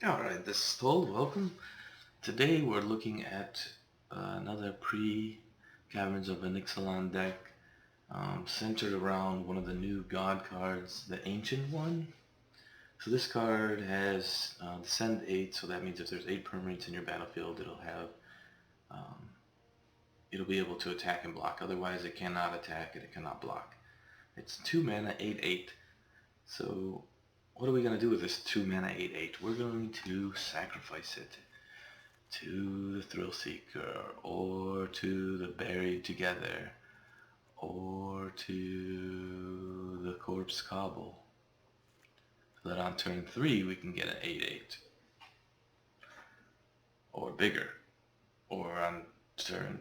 Alright, this is Toll. Welcome. Today we're looking at another pre-Caverns of Ixalan deck centered around one of the new god cards, the Ancient One. So this card has Descend 8, so that means if there's 8 permanents in your battlefield, um, it'll be able to attack and block. Otherwise it cannot attack and it cannot block. It's 2 mana, 8/8. So what are we going to do with this 2 mana 8/8? We're going to sacrifice it to the Thrill Seeker, or to the Buried Together, or to the Corpse Cobble, so that on turn 3 we can get an 8/8, or bigger, or on turn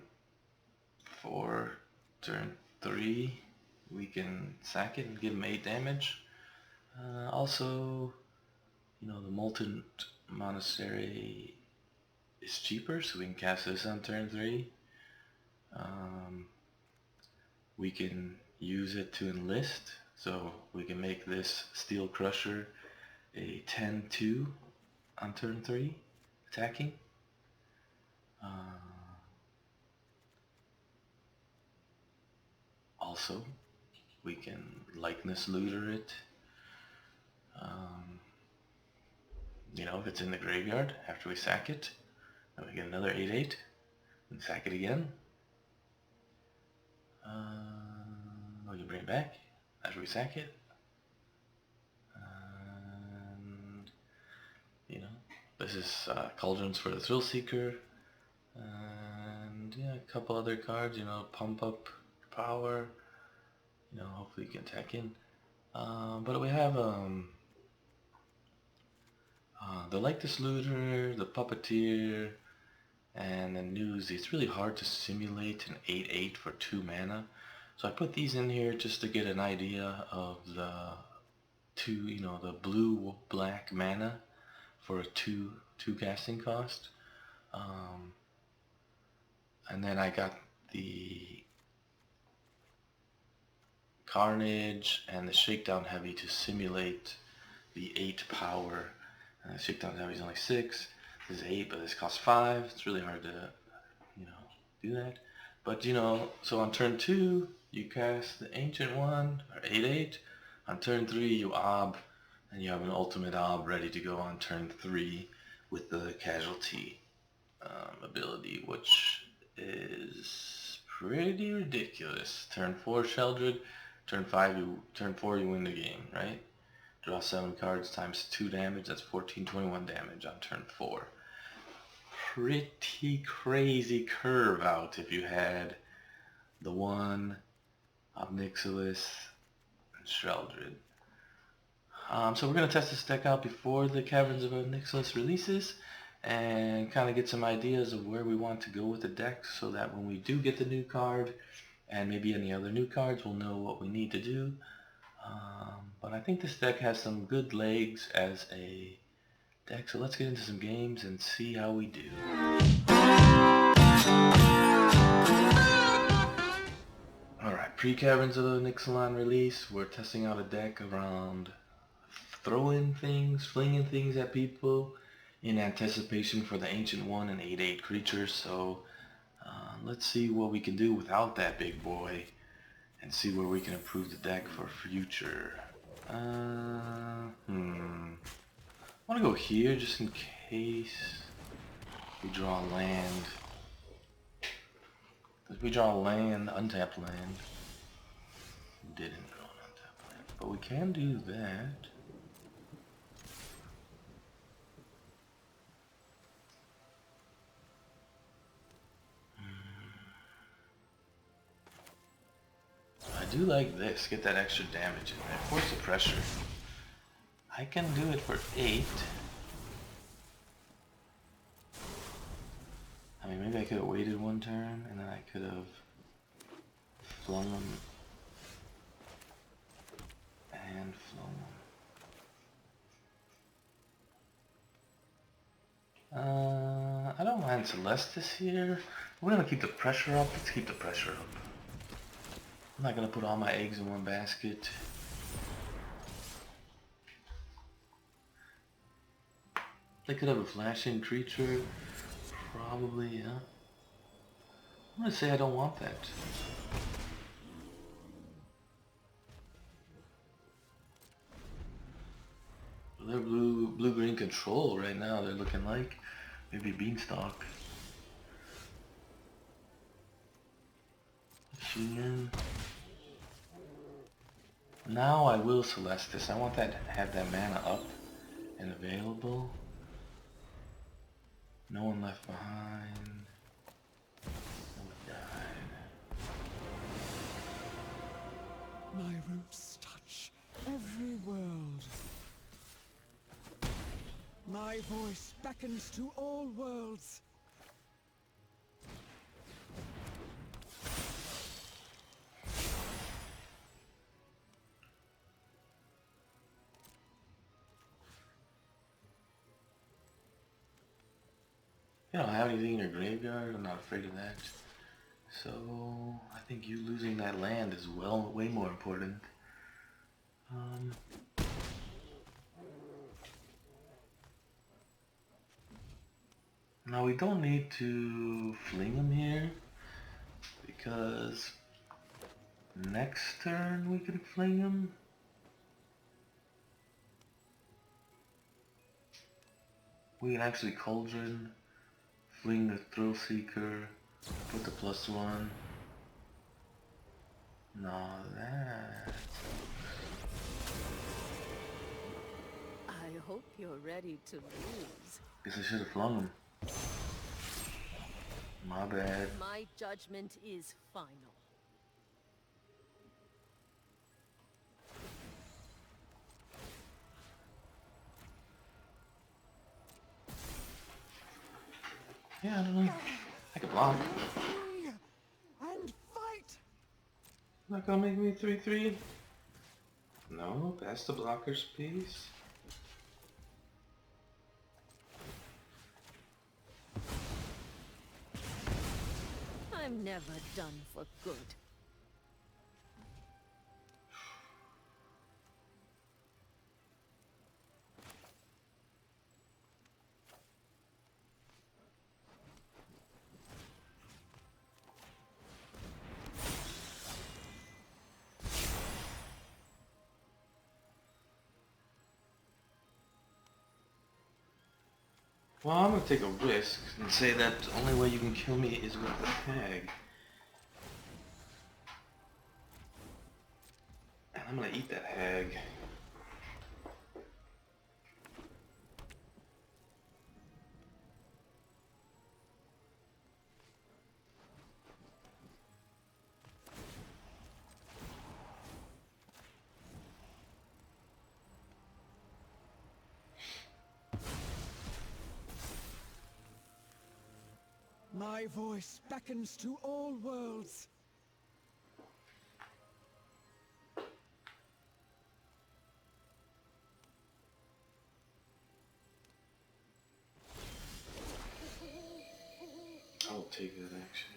4, turn 3, we can sack it and give him 8 damage. Also, the Molten Monastery is cheaper, so we can cast this on turn 3. We can use it to enlist, so we can make this Steel Crusher a 10/2 on turn 3, attacking. Also, we can Likeness Looter it. If it's in the graveyard after we sack it, then we get another 8/8 and sack it again. We can bring it back after we sack it. And, this is Cauldrons for the Thrill Seeker. And, a couple other cards, Pump Up Power. Hopefully you can attack in. But we have the Likeness Looter, the Puppeteer, and the Newsy. It's really hard to simulate an 8/8 for 2 mana. So I put these in here just to get an idea of the the blue-black mana for a 2 casting cost. And then I got the Carnage and the Shakedown Heavy to simulate the 8 power. Shakedown Heavy is only 6. This is 8, but this costs 5. It's really hard to, do that. But, so on turn 2, you cast the Ancient One, or 8/8. On turn 3, you Ob, and you have an Ultimate Ob ready to go on turn 3 with the Casualty ability, which is pretty ridiculous. Turn 4, Sheldred. Turn 4, you win the game, right? Draw 7 cards times 2 damage. That's 14/21 damage on turn 4. Pretty crazy curve out if you had the one Obnixilis and Sheldred. So we're going to test this deck out before the Caverns of Ixalan releases and kind of get some ideas of where we want to go with the deck, so that when we do get the new card and maybe any other new cards, we'll know what we need to do. But I think this deck has some good legs as a deck, so let's get into some games and see how we do. Alright, pre-Caverns of Ixalan release, we're testing out a deck around throwing things, flinging things at people in anticipation for the Ancient One and 8/8 creatures. So let's see what we can do without that big boy and see where we can improve the deck for future. I want to go here just in case we draw land. If we draw land, untapped land. We didn't draw an untapped land, but we can do that. I do like this. Get that extra damage in there. Force the pressure. I can do it for 8. I mean, maybe I could have waited one turn and then I could have flung them and flung them. I don't mind Celestis here. We're gonna keep the pressure up. Let's keep the pressure up. I'm not gonna put all my eggs in one basket. They could have a flashing creature. Probably, yeah. I'm gonna say I don't want that. They're blue-green control right now. They're looking like maybe beanstalk. Swing in. Now I will Celestis. I want that have that mana up and available. No one left behind. No one died. My roots touch every world. My voice beckons to all worlds. You don't have anything in your graveyard. I'm not afraid of that. So I think you losing that land is way more important. Now we don't need to fling him here because next turn we can fling him. We can actually Cauldron, fling the Thrill Seeker, put the +1. No, that. I hope you're ready to lose. Guess I should have flung him. My bad. My judgment is final. Yeah, I don't know. I can block. And fight! Not gonna make me 3/3. No, pass the blockers, please. I'm never done for good. Well, I'm gonna take a risk and say that the only way you can kill me is with the hag. And I'm gonna eat that hag. My voice beckons to all worlds. I'll take that action.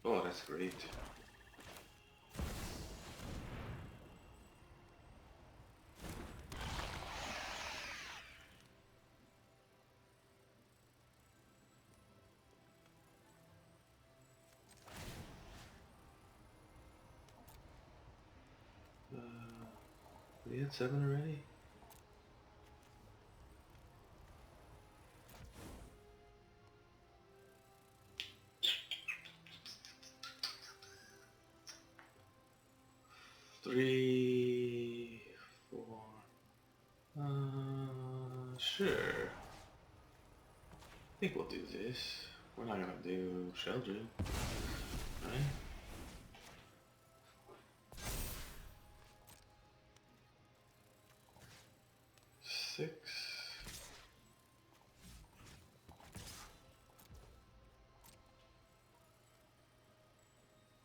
Oh, that's great. We had 7 already? Three, 4. Sure. I think we'll do this. We're not gonna do Shell Drill, right? Six.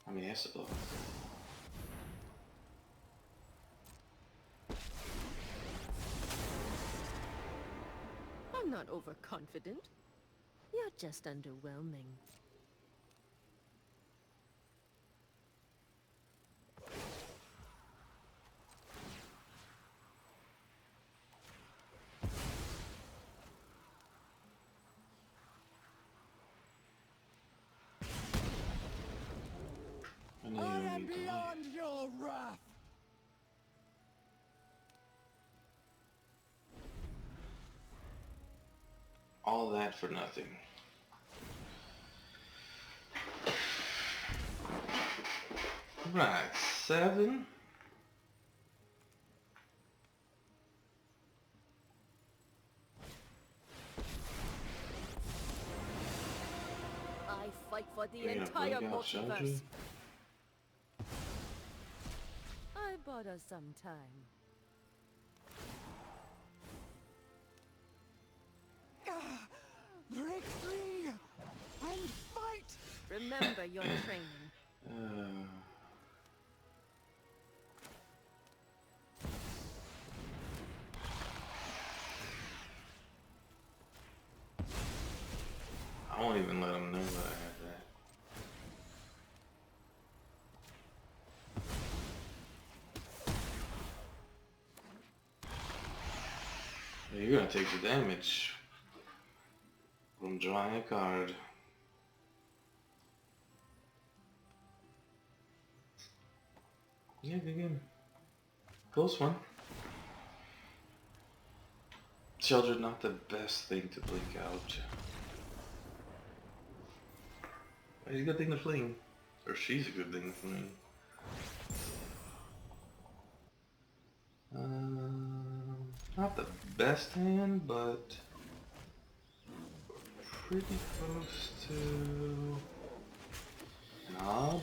I mean, he has to block. I'm not overconfident. You're just underwhelming. I know I you don't am need to beyond your wrath. all that for nothing. Right, 7. I fight for the We're gonna entire blink out, shall we? multiverse. I bought us some time. Break free and fight. Remember your training. I won't even let them know that I have that. Yeah, you're gonna take the damage from drawing a card. Yeah, good game. Close one. Children, not the best thing to blink out. He's a good thing to fling. Or she's a good thing to fling. Not the best hand, but pretty close to an ob.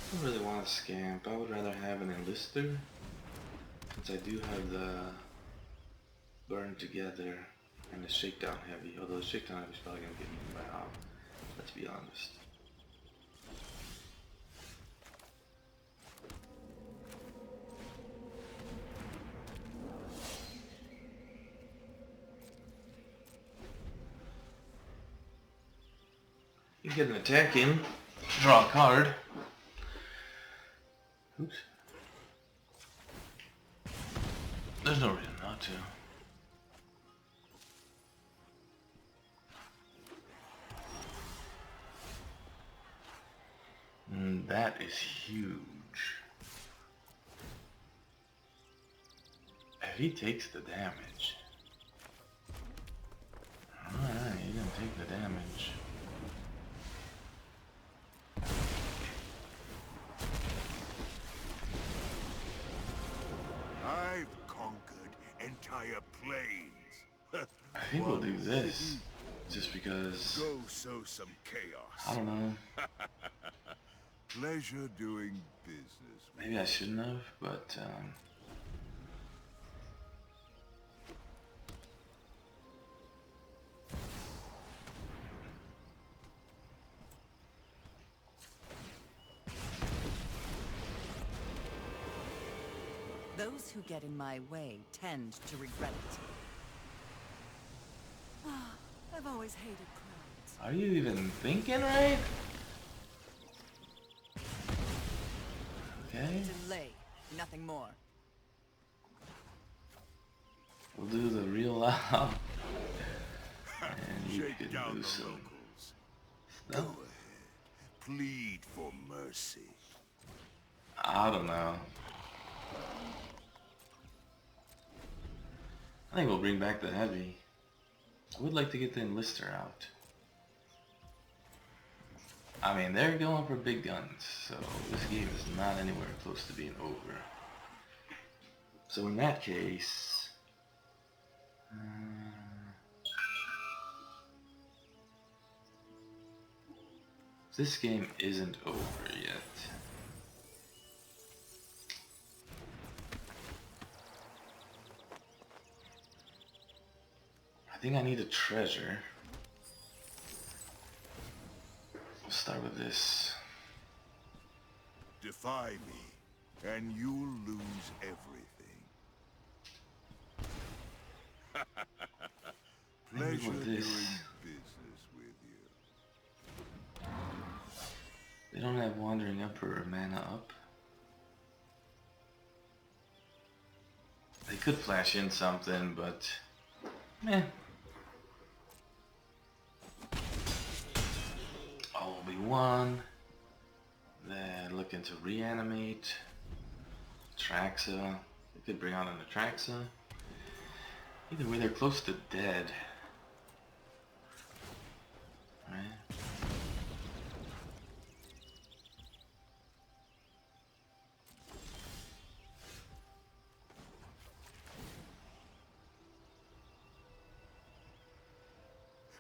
I don't really want a scamp. I would rather have an enlister, since I do have the burn together and the shakedown heavy. Although the shakedown heavy is probably gonna get eaten by ob. Let's be honest. You get an attack in, draw a card. Oops. There's no reason not to. That is huge. If he takes the damage. Alright, he didn't take the damage. I've conquered entire plains. I think we'll do this. Just because, Go sow some chaos. I don't know, Pleasure doing business with maybe I shouldn't have, but Those who get in my way tend to regret it. I've always hated crowds. are you even thinking right? Okay, Delay, nothing more. we'll do the real loud. And you Shake can down do the some locals. Go stuff. ahead. Plead for mercy. I don't know. I think we'll bring back the heavy. I would like to get the enlister out. I mean, they're going for big guns, so this game is not anywhere close to being over. So in that case, this game isn't over yet. I think I need a treasure. We'll start with this. Defy me, and you'll lose everything. Maybe Pleasure with doing this. business with you. They don't have Wandering Emperor mana up. They Could flash in something, but meh. Obi-Wan. Then looking to reanimate. Traxa. They could bring out an Atraxa. Either way, they're close to dead. Right?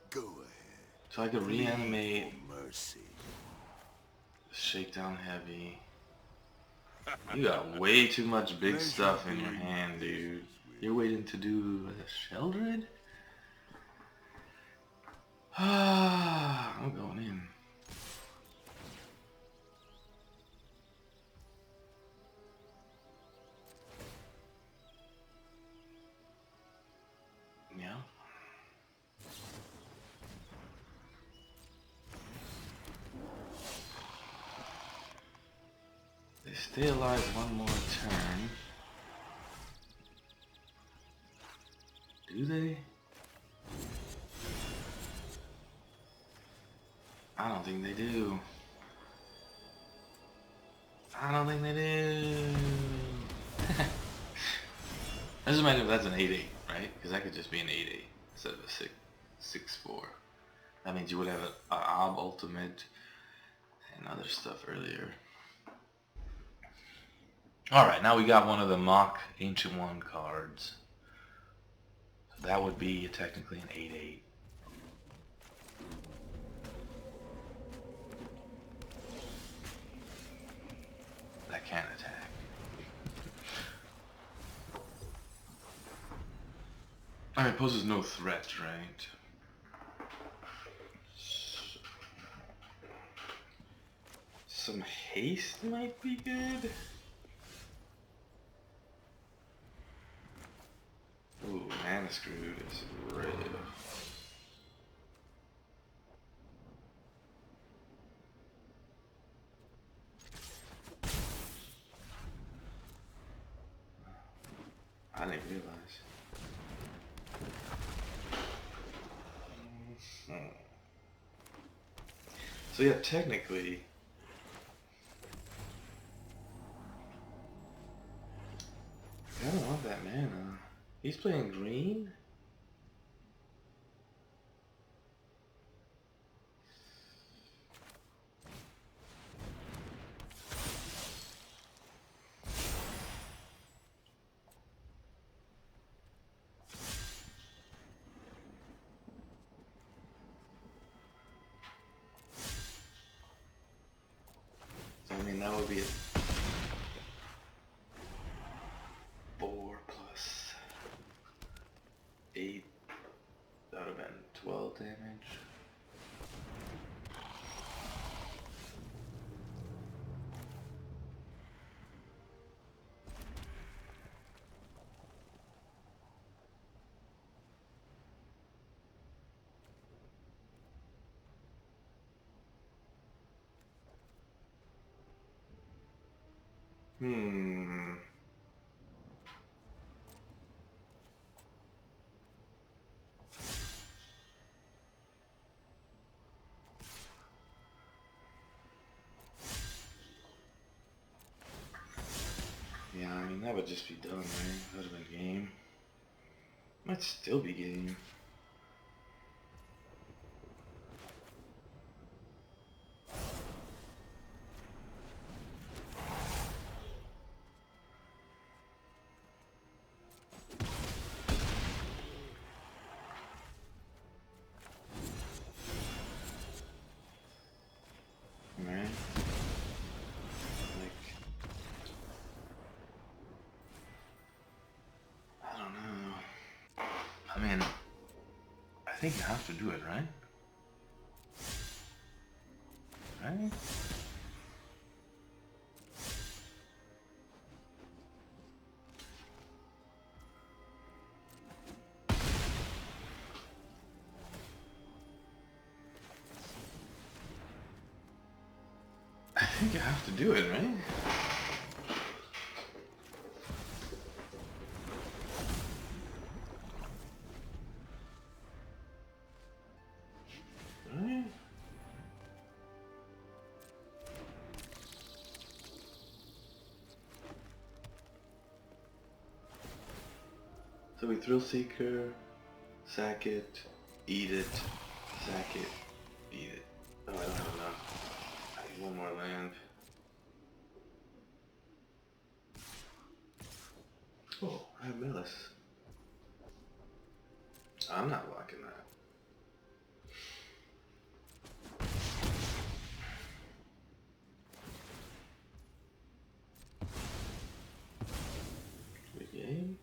Go ahead. So I could reanimate, For mercy. Shakedown Heavy. You got way too much big stuff in your hand, dude. You're waiting to do a Sheldred? I'm going in. Yeah. They stay alive one more turn. Do they? I don't think they do. I don't think they do. I just imagine if that's an 8-8, right? Because that could just be an 8-8 instead of a 6-4. That means you would have an Ob Ultimate and other stuff earlier. Alright, now we got one of the mock Ancient One cards. So that would be technically an 8-8. That can attack. Alright, poses no threat, right? Some haste might be good. Ooh, Mana Screwed is red. I didn't realize. So yeah, technically, I don't want that mana. He's playing green? So I mean, that would be a 4 plus 8. That would have been 12 damage. Yeah, I mean, that would just be done, right? That would have been game. Might still be game. Right? Like, I don't know. I mean, I think you have to do it, right? Right? I think you have to do it, right? So we Thrill Seeker, sack it, eat it, sack it, eat it. Oh, I don't have enough. I need one more land. Oh, I have Melis. I'm not blocking that. Game.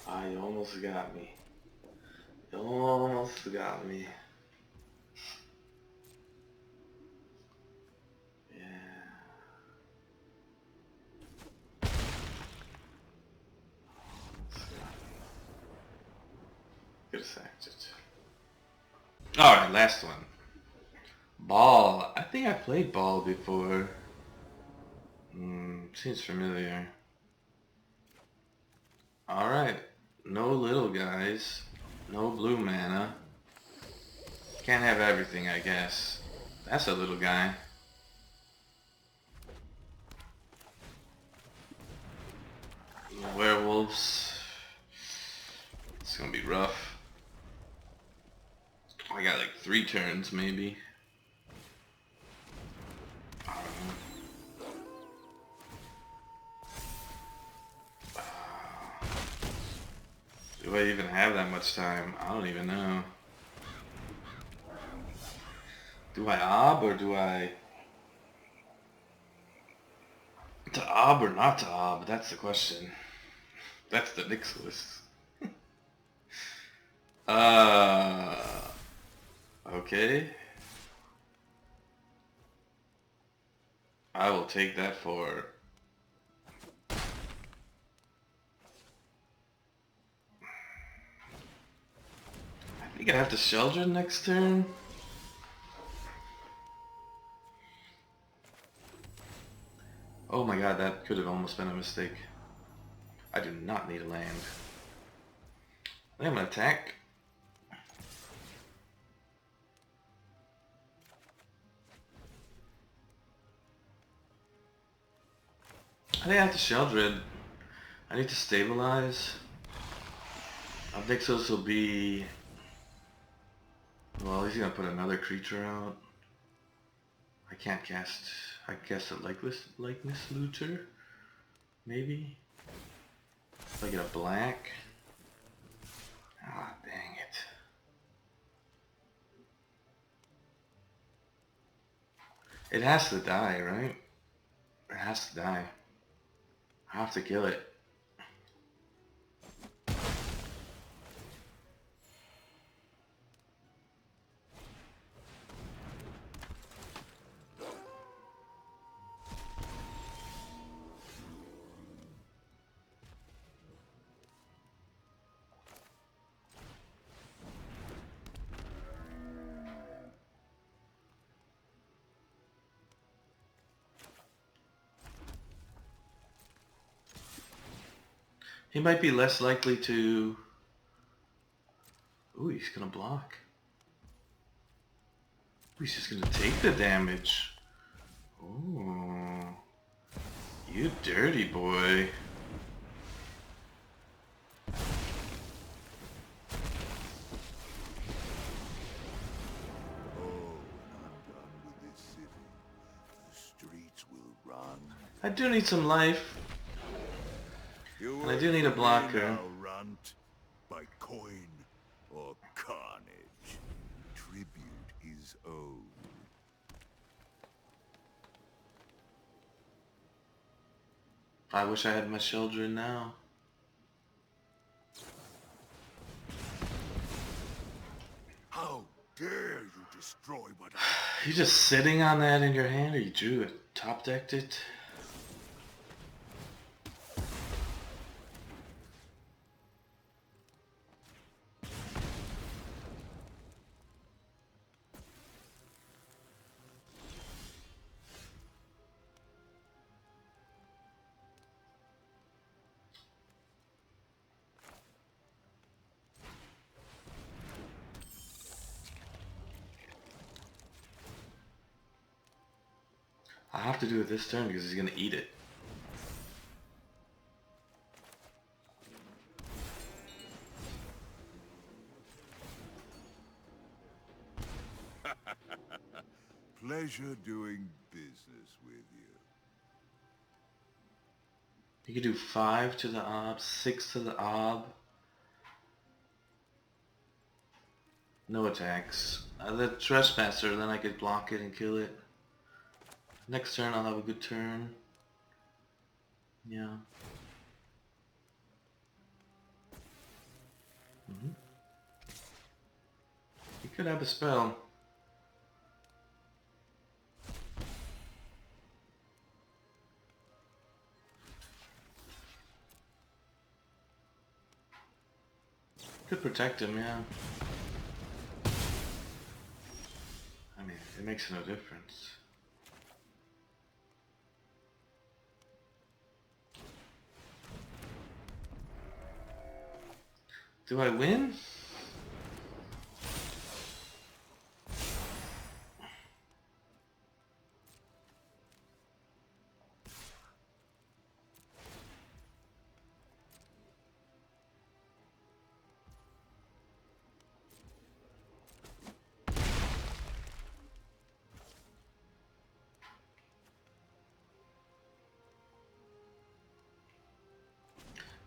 I mean, you almost got me. You almost got me. Yeah. Could have sacked it. Alright, last one. Ball. I think I played ball before. Seems familiar. Alright. No little guys. No blue mana. Can't have everything, I guess. That's a little guy. Werewolves. It's gonna be rough. I got like 3 turns, maybe. I don't know. Do I even have that much time? I don't even know. Do I ob or do I... To ob or not to ob? That's the question. That's the Nixless. Okay. I will take that for... I think I have to Sheldon next turn. Oh my god, that could have almost been a mistake. I do not need a land. I think I'm gonna attack. I think I have to Sheldred. I need to stabilize. I think Nixos will be... Well, he's gonna put another creature out. I can't cast... I guess a likeness looter? Maybe? If I get a black... Ah, dang it. It has to die, right? It has to die. I have to kill it. He might be less likely to... Ooh, he's gonna block. Ooh, he's just gonna take the damage. Ooh. You dirty boy. I do need some life. And I do need a blocker. By coin or carnage, tribute is owed. . I wish I had my children now. How dare you destroy what You just sitting on that in your hand, or you drew it, top decked it? I have to do it this turn because he's gonna eat it. pleasure doing business with you. You could do 5 to the ob, 6 to the ob. No attacks. The Trespasser, then I could block it and kill it. Next turn I'll have a good turn. Yeah. He could have a spell. Could protect him, yeah. I mean, it makes no difference. Do I win?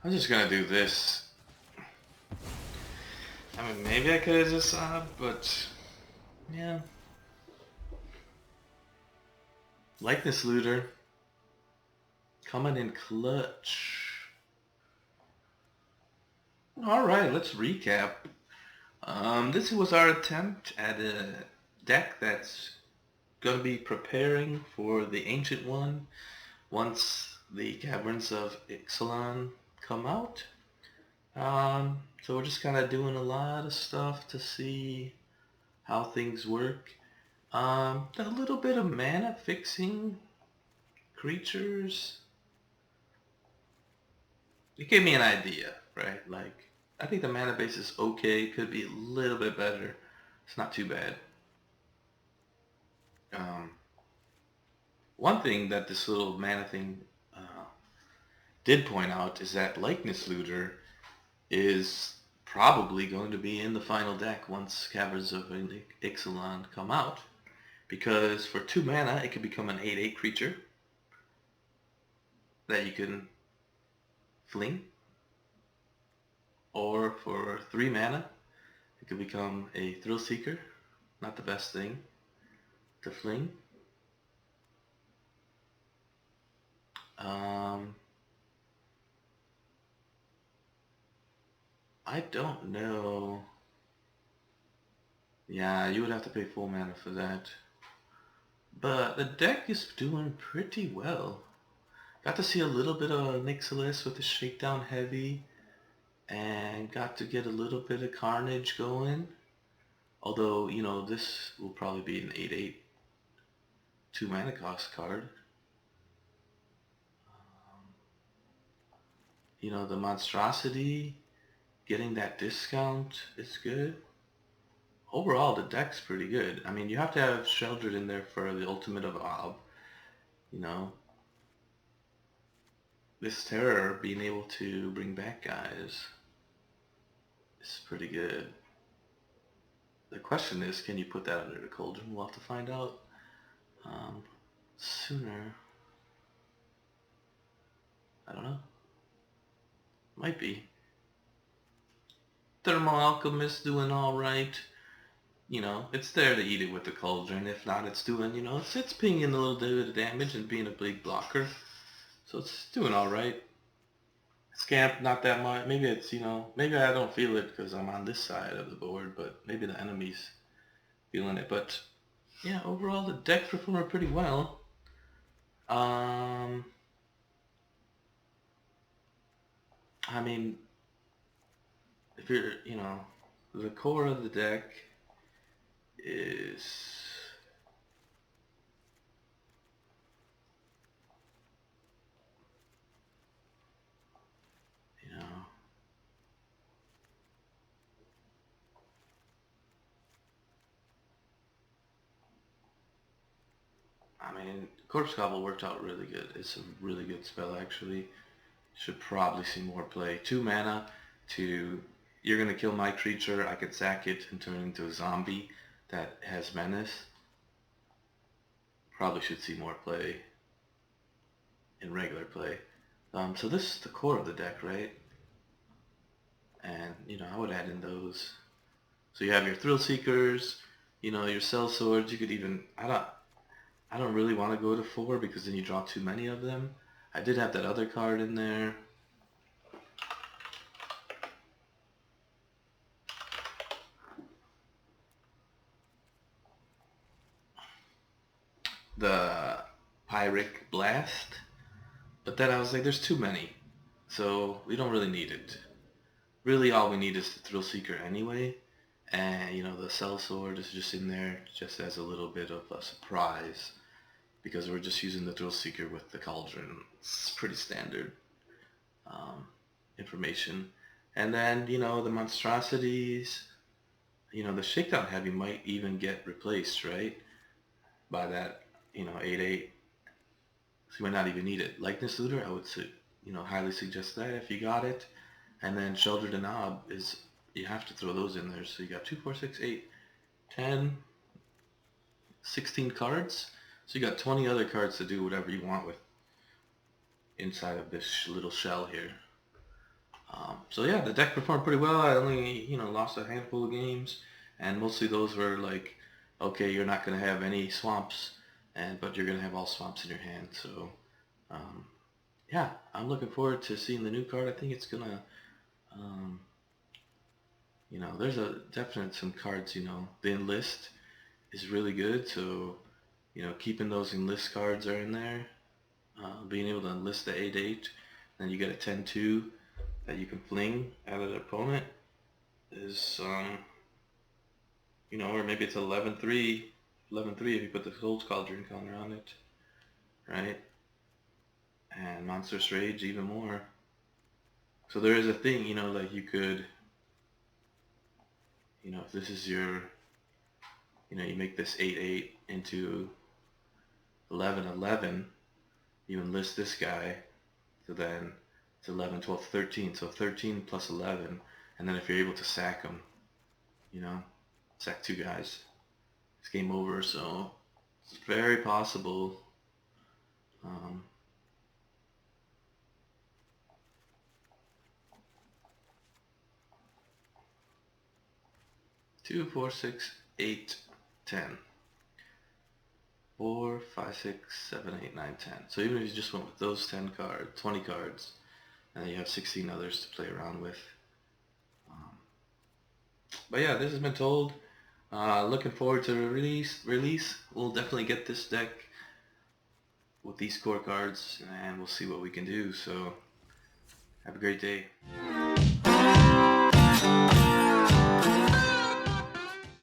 I'm just gonna do this. I mean, maybe I could have just but yeah. Likeness Looter. Coming in clutch. Alright, let's recap. This was our attempt at a deck that's gonna be preparing for the Ancient One once the Caverns of Ixalan come out. So we're just kind of doing a lot of stuff to see how things work. A little bit of mana fixing creatures. It gave me an idea, right? Like, I think the mana base is okay. Could be a little bit better. It's not too bad. One thing that this little mana thing did point out is that Likeness Looter is probably going to be in the final deck once Caverns of Ixalan come out, because for 2 mana it can become an 8/8 creature that you can fling, or for 3 mana it could become a Thrill Seeker, not the best thing to fling. I don't know. Yeah, you would have to pay full mana for that. But the deck is doing pretty well. Got to see a little bit of Nixilis with the Shakedown Heavy, and got to get a little bit of Carnage going. Although, you know, this will probably be an 8/8 2 mana cost card. You know, the Monstrosity, getting that discount is good. Overall, the deck's pretty good. I mean, you have to have Sheldred in there for the ultimate of Ob. You know, this Terror being able to bring back guys is pretty good. The question is, can you put that under the Cauldron? We'll have to find out sooner. I don't know. Might be. Thermal Alchemist doing alright. You know, it's there to eat it with the Cauldron. If not, it's doing, you know, it's pinging a little bit of damage and being a big blocker. So it's doing alright. Scamp, not that much. Maybe it's, maybe I don't feel it because I'm on this side of the board, but maybe the enemy's feeling it. But yeah, overall the deck performed pretty well. I mean, if you're, the core of the deck is, you know, I mean, Corpse Gobble worked out really good. It's a really good spell, actually. Should probably see more play. 2 mana to, you're going to kill my creature, I could sack it and turn it into a zombie that has menace. Probably should see more play in regular play. So this is the core of the deck, right? And, I would add in those. So you have your Thrill Seekers, your Cell Swords. You could even, I don't really want to go to 4 because then you draw too many of them. I did have that other card in there. The Pyric Blast. But then I was like, there's too many. So we don't really need it. Really all we need is the Thrill Seeker anyway. And, the Cell Sword is just in there just as a little bit of a surprise. Because we're just using the Thrill Seeker with the Cauldron. It's pretty standard information. And then, the monstrosities, the Shakedown Heavy might even get replaced, right? By that, 8/8. So you might not even need it. Likeness Looter, I would highly suggest that if you got it. And then Shelter the Knob is, you have to throw those in there. So you got 2, 4, 6, 8, 10, 16 cards. So you got 20 other cards to do whatever you want with inside of this little shell here. So yeah, the deck performed pretty well. I only, lost a handful of games. And mostly those were like, okay, you're not going to have any swamps, but you're going to have all swamps in your hand. So yeah, I'm looking forward to seeing the new card. I think it's going to, there's a definite some cards, the Enlist is really good. So, keeping those Enlist cards are in there. Being able to enlist the 8/8, then you get a 10/2 that you can fling at an opponent is, or maybe it's 11/3 if you put the Soul's Cauldron counter on it, right? And Monstrous Rage even more. So there is a thing, like you could, if this is your, you make this 8/8 into 11/11, you enlist this guy, so then it's 11, 12, 13, so 13 plus 11, and then if you're able to sack them, sack 2 guys, it's game over. So it's very possible. 2, 4, 6, 8, 10. 4, 5, 6, 7, 8, 9, 10. So even if you just went with those 10 cards, 20 cards, and then you have 16 others to play around with. But yeah, this has been told. Looking forward to the release. We'll definitely get this deck with these core cards, and we'll see what we can do. So have a great day.